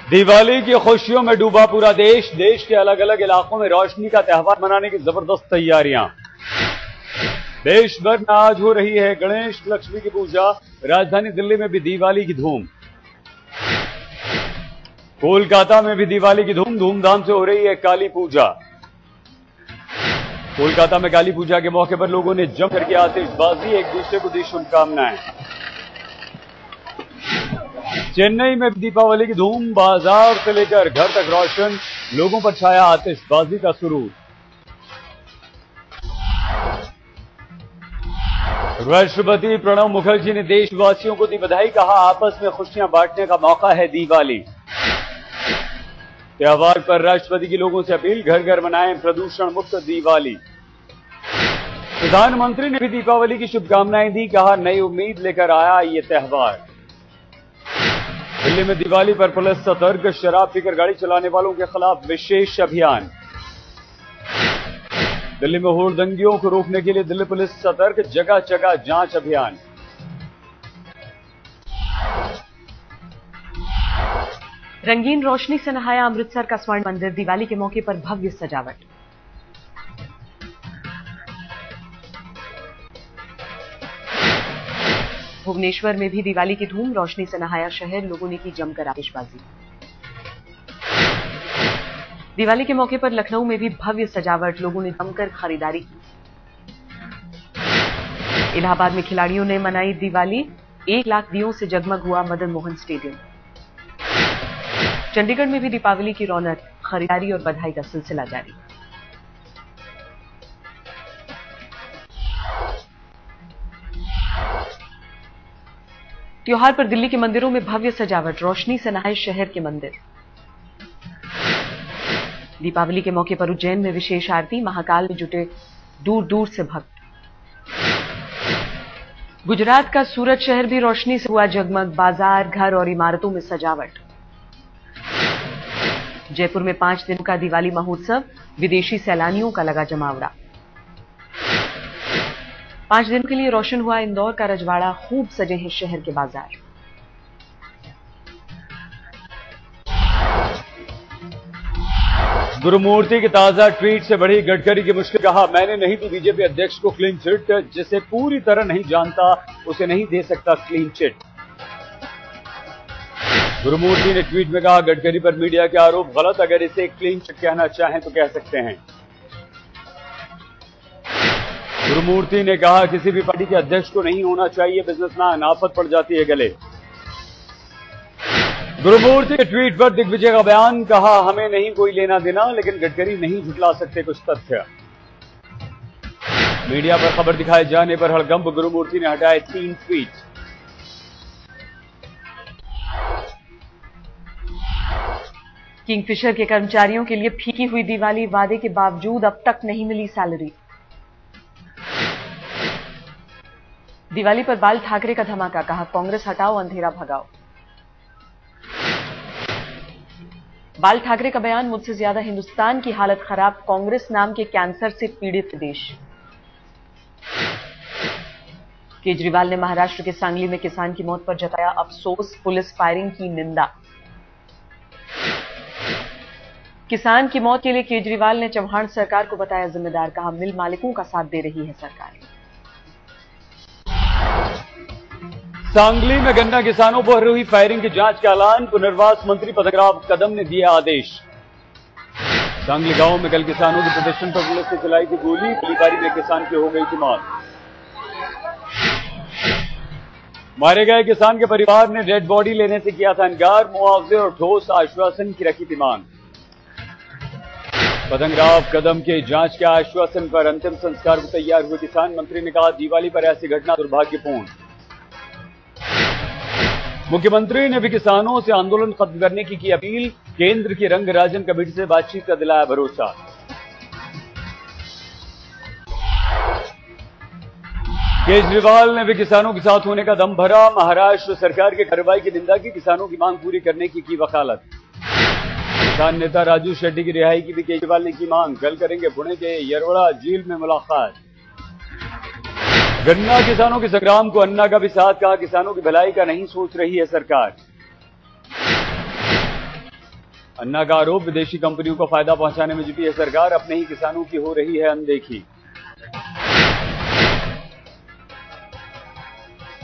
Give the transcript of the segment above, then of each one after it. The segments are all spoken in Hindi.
दिवाली की खुशियों में डूबा पूरा देश। देश के अलग अलग इलाकों में रोशनी का त्योहार मनाने की जबरदस्त तैयारियां। देश भर में आज हो रही है गणेश लक्ष्मी की पूजा। राजधानी दिल्ली में भी दिवाली की धूम। कोलकाता में भी दिवाली की धूमधाम से हो रही है काली पूजा। कोलकाता में काली पूजा के मौके पर लोगों ने जमकर की आतिशबाजी, एक दूसरे को दी शुभकामनाएं। चेन्नई में दीपावली की धूम। बाजार से लेकर घर तक रोशन, लोगों पर छाया आतिशबाजी का सुरूर। राष्ट्रपति प्रणब मुखर्जी ने देशवासियों को दी बधाई, कहा आपस में खुशियां बांटने का मौका है दिवाली। त्योहार पर राष्ट्रपति की लोगों से अपील, घर घर मनाएं प्रदूषण मुक्त दिवाली। प्रधानमंत्री ने भी दीपावली की शुभकामनाएं दी, कहा नई उम्मीद लेकर आया ये त्योहार। दिल्ली में दिवाली पर पुलिस सतर्क, शराब पीकर गाड़ी चलाने वालों के खिलाफ विशेष अभियान। दिल्ली में हुड़दंगियों को रोकने के लिए दिल्ली पुलिस सतर्क, जगह जगह जांच अभियान। रंगीन रोशनी से नहाया अमृतसर का स्वर्ण मंदिर। दिवाली के मौके पर भव्य सजावट। भुवनेश्वर में भी दिवाली की धूम। रोशनी से नहाया शहर, लोगों ने की जमकर आतिशबाजी। दिवाली के मौके पर लखनऊ में भी भव्य सजावट, लोगों ने जमकर खरीदारी की। इलाहाबाद में खिलाड़ियों ने मनाई दिवाली। 1 लाख दियों से जगमग हुआ मदन मोहन स्टेडियम। चंडीगढ़ में भी दीपावली की रौनक, खरीदारी और बधाई का सिलसिला जारी। त्योहार पर दिल्ली के मंदिरों में भव्य सजावट, रोशनी से नहाए शहर के मंदिर। दीपावली के मौके पर उज्जैन में विशेष आरती, महाकाल में जुटे दूर दूर से भक्त। गुजरात का सूरत शहर भी रोशनी से हुआ जगमग, बाजार, घर और इमारतों में सजावट। जयपुर में 5 दिनों का दिवाली महोत्सव, विदेशी सैलानियों का लगा जमावड़ा। 5 दिनों के लिए रोशन हुआ इंदौर का रजवाड़ा, खूब सजे हैं शहर के बाजार। गुरुमूर्ति की ताजा ट्वीट से बढ़ी गडकरी की मुश्किल, कहा मैंने नहीं दी बीजेपी अध्यक्ष को क्लीन चिट, जिसे पूरी तरह नहीं जानता उसे नहीं दे सकता क्लीन चिट। गुरुमूर्ति ने ट्वीट में कहा गडकरी पर मीडिया के आरोप गलत, अगर इसे क्लीन चिट कहना चाहें तो कह सकते हैं। गुरुमूर्ति ने कहा किसी भी पार्टी के अध्यक्ष को नहीं होना चाहिए बिजनेसमैन, आफत पड़ जाती है गले। गुरुमूर्ति के ट्वीट पर दिग्विजय का बयान, कहा हमें नहीं कोई लेना देना, लेकिन गडकरी नहीं झुटला सकते कुछ तथ्य। मीडिया पर खबर दिखाए जाने पर हड़कंप, गुरुमूर्ति ने हटाए 3 ट्वीट। किंगफिशर के कर्मचारियों के लिए फीकी हुई दिवाली, वादे के बावजूद अब तक नहीं मिली सैलरी। दिवाली पर बाल ठाकरे का धमाका, कहा कांग्रेस हटाओ अंधेरा भगाओ। बाल ठाकरे का बयान, मुझसे ज्यादा हिंदुस्तान की हालत खराब, कांग्रेस नाम के कैंसर से पीड़ित देश। केजरीवाल ने महाराष्ट्र के सांगली में किसान की मौत पर जताया अफसोस, पुलिस फायरिंग की निंदा। किसान की मौत के लिए केजरीवाल ने चौहान सरकार को बताया जिम्मेदार, कहा मिल मालिकों का साथ दे रही है सरकार। सांगली में गन्ना किसानों पर हुई फायरिंग की जांच का ऐलान, पुनर्वास मंत्री पद्मनाभ कदम ने दिया आदेश। सांगली गांव में कल किसानों के प्रदर्शन पर पुलिस ने चलाई थी गोली, गोलीबारी में किसान की हो गई थी मौत। मारे गए किसान के परिवार ने डेड बॉडी लेने से किया था इनकार, मुआवजे और ठोस आश्वासन की रखी थी मांग। पद्मनाभ कदम के जांच के आश्वासन पर अंतिम संस्कार को तैयार हुए किसान। मंत्री ने कहा दिवाली पर ऐसी घटना दुर्भाग्यपूर्ण। मुख्यमंत्री ने भी किसानों से आंदोलन खत्म करने की अपील, केंद्र की रंग राजन कमेटी से बातचीत का दिलाया भरोसा। केजरीवाल ने भी किसानों के साथ होने का दम भरा, महाराष्ट्र सरकार की कार्रवाई की निंदा की, किसानों की मांग पूरी करने की वकालत। किसान नेता राजू शेट्टी की रिहाई की भी केजरीवाल ने की मांग, कल करेंगे पुणे के यरवड़ा जेल में मुलाकात। गन्ना किसानों के संग्राम को अन्ना का भी साथ, कहा किसानों की भलाई का नहीं सोच रही है सरकार। अन्ना का आरोप, विदेशी कंपनियों को फायदा पहुंचाने में जुटी है सरकार, अपने ही किसानों की हो रही है अनदेखी।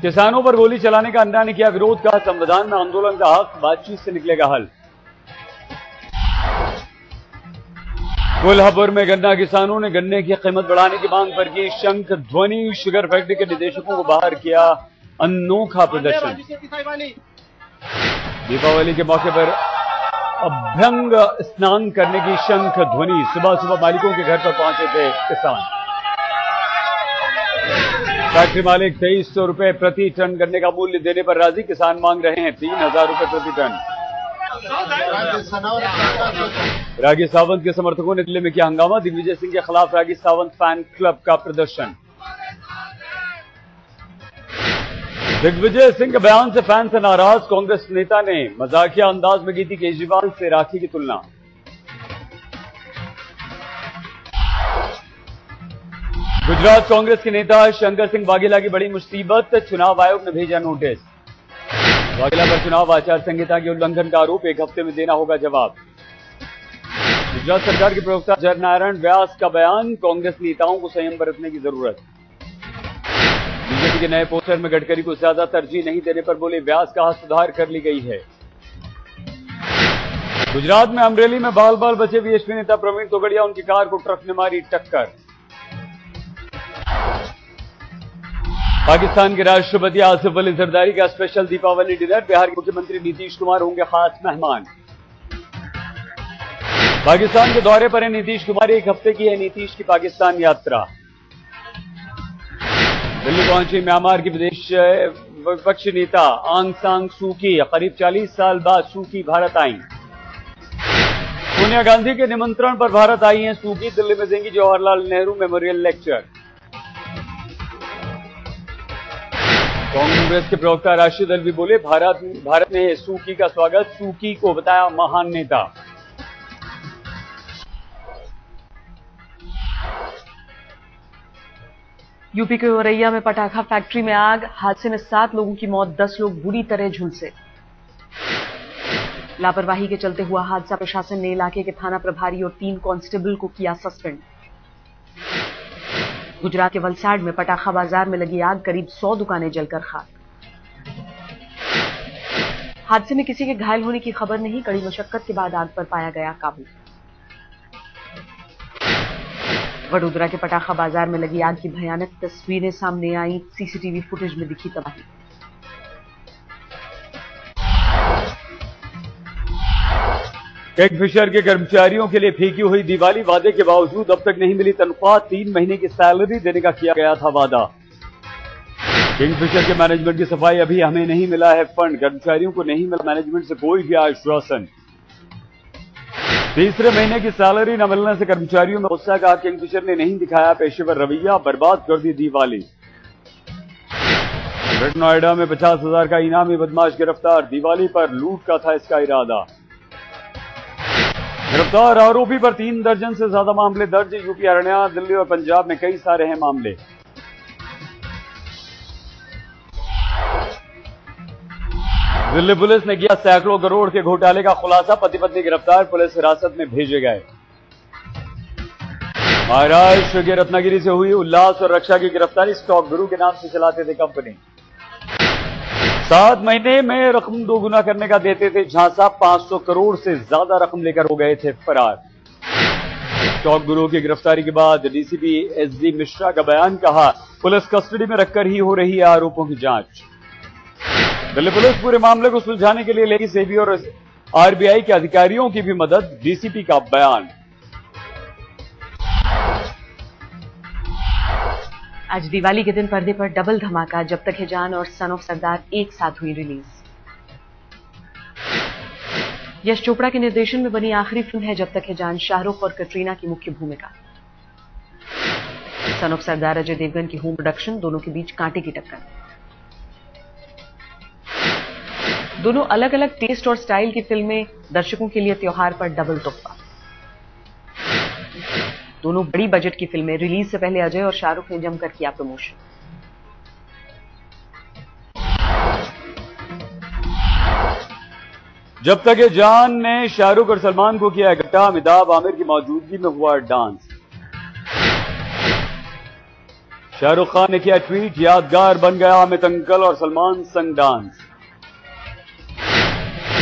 किसानों पर गोली चलाने का अन्ना ने किया विरोध, कहा संविधान में आंदोलन का हक, बातचीत से निकलेगा हल। कोल्हापुर में गन्ना किसानों ने गन्ने की कीमत बढ़ाने की मांग पर की शंख ध्वनि, शुगर फैक्ट्री के निदेशकों को बाहर किया अनोखा प्रदर्शन। दीपावली के मौके पर अभ्यंग स्नान करने की शंख ध्वनि, सुबह सुबह मालिकों के घर पर पहुंचे थे किसान। फैक्ट्री मालिक 2300 रुपए प्रति टन गन्ने का मूल्य देने पर राजी, किसान मांग रहे हैं 3000 रुपए प्रति टन। रागी सावंत के समर्थकों ने दिल्ली में किया हंगामा, दिग्विजय सिंह के खिलाफ रागी सावंत फैन क्लब का प्रदर्शन। दिग्विजय सिंह के बयान से फैन से नाराज, कांग्रेस नेता ने मजाकिया अंदाज में की थी केजरीवाल से राखी की तुलना। गुजरात कांग्रेस के नेता शंकर सिंह वाघेला की बड़ी मुसीबत, चुनाव आयोग ने भेजा नोटिस। वाघेला पर चुनाव आचार संहिता के उल्लंघन का आरोप, 1 हफ्ते में देना होगा जवाब। गुजरात सरकार के प्रवक्ता जयनारायण व्यास का बयान, कांग्रेस नेताओं को संयम बरतने की जरूरत। बीजेपी के नए पोस्टर में गडकरी को ज्यादा तरजीह नहीं देने पर बोले व्यास, कहा सुधार कर ली गई है। गुजरात में अमरेली में बाल बाल बचे बीएसपी नेता प्रवीण तोगड़िया, उनकी कार को ट्रक ने मारी टक्कर। पाकिस्तान के राष्ट्रपति आसिफ अली जरदारी का स्पेशल दीपावली डिनर, बिहार के मुख्यमंत्री नीतीश कुमार होंगे खास मेहमान। पाकिस्तान के दौरे पर है नीतीश कुमार, 1 हफ्ते की है नीतीश की पाकिस्तान यात्रा। दिल्ली पहुंची म्यांमार की विदेश विपक्षी नेता आंग सान सू की, करीब 40 साल बाद सू की भारत आई। सोनिया गांधी के निमंत्रण पर भारत आई हैं सू की, दिल्ली में देंगी जवाहरलाल नेहरू मेमोरियल लेक्चर। कांग्रेस के प्रवक्ता राशिद अल्वी बोले भारत ने सू की का स्वागत, सू की को बताया महान नेता। यूपी के औरैया में पटाखा फैक्ट्री में आग, हादसे में 7 लोगों की मौत, 10 लोग बुरी तरह झुलसे। लापरवाही के चलते हुआ हादसा, प्रशासन ने इलाके के थाना प्रभारी और 3 कांस्टेबल को किया सस्पेंड। गुजरात के वलसाड में पटाखा बाजार में लगी आग, करीब 100 दुकानें जलकर खाक। हादसे में किसी के घायल होने की खबर नहीं, कड़ी मशक्कत के बाद आग पर पाया गया काबू। वडोदरा के पटाखा बाजार में लगी आग की भयानक तस्वीरें सामने आई, सीसीटीवी फुटेज में दिखी तबाही। किंगफिशर के कर्मचारियों के लिए फेंकी हुई दिवाली, वादे के बावजूद अब तक नहीं मिली तनख्वाह, 3 महीने की सैलरी देने का किया गया था वादा। किंगफिशर के मैनेजमेंट की सफाई, अभी हमें नहीं मिला है फंड, कर्मचारियों को नहीं मिला मैनेजमेंट से कोई भी आश्वासन। तीसरे महीने की सैलरी न मिलने से कर्मचारियों में गुस्सा, कहा किंगफिशर ने नहीं दिखाया पेशेवर रवैया, बर्बाद कर दी दिवाली। ग्रेटर नोएडा में 50,000 का इनामी बदमाश गिरफ्तार, दिवाली पर लूट का था इसका इरादा। गिरफ्तार आरोपी पर 3 दर्जन से ज्यादा मामले दर्ज, यूपी, हरियाणा, दिल्ली और पंजाब में कई सारे हैं मामले। दिल्ली पुलिस ने किया सैकड़ों करोड़ के घोटाले का खुलासा, पति पत्नी गिरफ्तार, पुलिस हिरासत में भेजे गए। महाराष्ट्र के रत्नागिरी से हुई उल्लास और रक्षा की गिरफ्तारी, स्टॉक गुरु के नाम से चलाते थे कंपनी। 7 महीने में रकम दोगुना करने का देते थे झांसा, 500 करोड़ से ज्यादा रकम लेकर हो गए थे फरार। स्टॉक गुरु की गिरफ्तारी के बाद डीसीपी एसडी मिश्रा का बयान, कहा पुलिस कस्टडी में रखकर ही हो रही है आरोपों की जांच। दिल्ली पुलिस पूरे मामले को सुलझाने के लिए लेगी सेबी और आरबीआई के अधिकारियों की भी मदद, डीसीपी का बयान। आज दिवाली के दिन पर्दे पर डबल धमाका, जब तक है जान और सन ऑफ सरदार एक साथ हुई रिलीज। यश चोपड़ा के निर्देशन में बनी आखिरी फिल्म है जब तक है जान, शाहरुख और कटरीना की मुख्य भूमिका। सन ऑफ सरदार अजय देवगन की होम प्रोडक्शन, दोनों के बीच कांटे की टक्कर। दोनों अलग अलग टेस्ट और स्टाइल की फिल्में, दर्शकों के लिए त्योहार पर डबल तोहफा। दोनों बड़ी बजट की फिल्में, रिलीज से पहले अजय और शाहरुख ने जमकर किया प्रमोशन। जब तक ये जान ने शाहरुख और सलमान को किया इकट्ठा, अमिताभ आमिर की मौजूदगी में हुआ डांस। शाहरुख खान ने किया ट्वीट, यादगार बन गया अमित अंकल और सलमान संग डांस।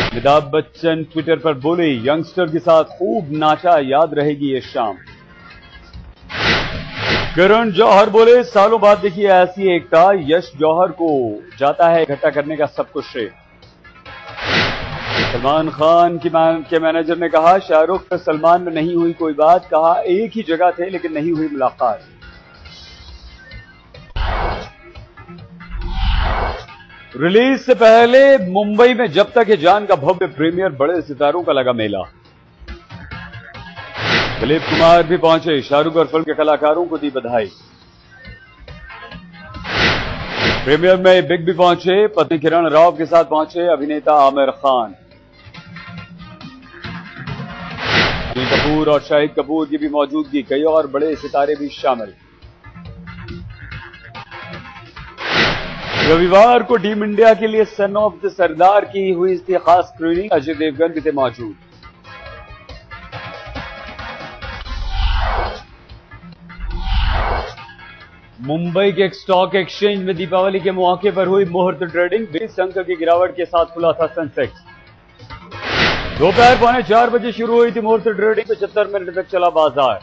अमिताभ बच्चन ट्विटर पर बोले, यंगस्टर के साथ खूब नाचा, याद रहेगी ये शाम। करण जौहर बोले, सालों बाद देखिए ऐसी एकता, यश जौहर को जाता है इकट्ठा करने का सब कुछ श्रेय। सलमान खान के मैनेजर ने कहा, शाहरुख और सलमान में नहीं हुई कोई बात, कहा एक ही जगह थे लेकिन नहीं हुई मुलाकात। रिलीज से पहले मुंबई में जब तक ये जान का भव्य प्रीमियर, बड़े सितारों का लगा मेला। दिलीप कुमार भी पहुंचे, शाहरुख और फिल्म के कलाकारों को दी बधाई। प्रीमियर में बिग भी पहुंचे, पत्नी किरण राव के साथ पहुंचे अभिनेता आमिर खान। अनिल कपूर और शाहिद कपूर की भी मौजूदगी, कई और बड़े सितारे भी शामिल। रविवार को टीम इंडिया के लिए सन ऑफ द सरदार की हुई थी खास स्क्रीनिंग, अजय देवगन भी थे मौजूद। मुंबई के एक स्टॉक एक्सचेंज में दीपावली के मौके पर हुई मुहूर्त ट्रेडिंग, 20 अंक की गिरावट के साथ खुला था सेंसेक्स। दोपहर 3:45 बजे शुरू हुई थी मुहूर्त ट्रेडिंग, 75 मिनट तक चला बाजार।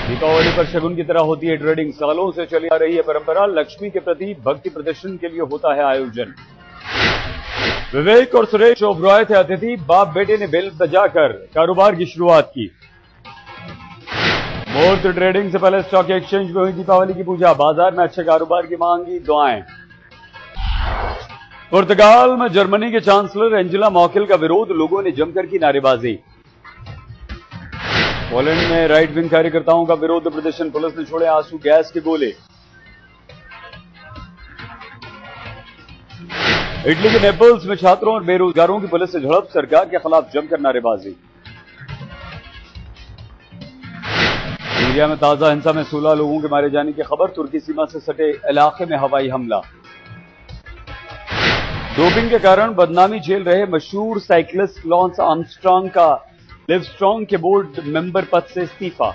दीपावली पर शगुन की तरह होती है ट्रेडिंग, सालों से चली आ रही है परंपरा, लक्ष्मी के प्रति भक्ति प्रदर्शन के लिए होता है आयोजन। विवेक और सुरेश ओबरॉय थे अतिथि, बाप बेटे ने बेल बजाकर कारोबार की शुरुआत की। मुहूर्त ट्रेडिंग से पहले स्टॉक एक्सचेंज में हुई दीपावली की पूजा, बाजार में अच्छे कारोबार की मांगी दुआएं। पुर्तगाल में जर्मनी के चांसलर एंजेला मर्केल का विरोध, लोगों ने जमकर की नारेबाजी। पोलैंड में राइट विंग कार्यकर्ताओं का विरोध प्रदर्शन, पुलिस ने छोड़े आंसू गैस के गोले। इटली के नेपल्स में छात्रों और बेरोजगारों की पुलिस से झड़प, सरकार के खिलाफ जमकर नारेबाजी। सीरिया में ताजा हिंसा में 16 लोगों के मारे जाने की खबर, तुर्की सीमा से सटे इलाके में हवाई हमला। डोपिंग के कारण बदनामी झेल रहे मशहूर साइक्लिस्ट लॉन्स आर्मस्ट्रांग का लिवस्ट्रॉन्ग के बोर्ड मेंबर पद से इस्तीफा।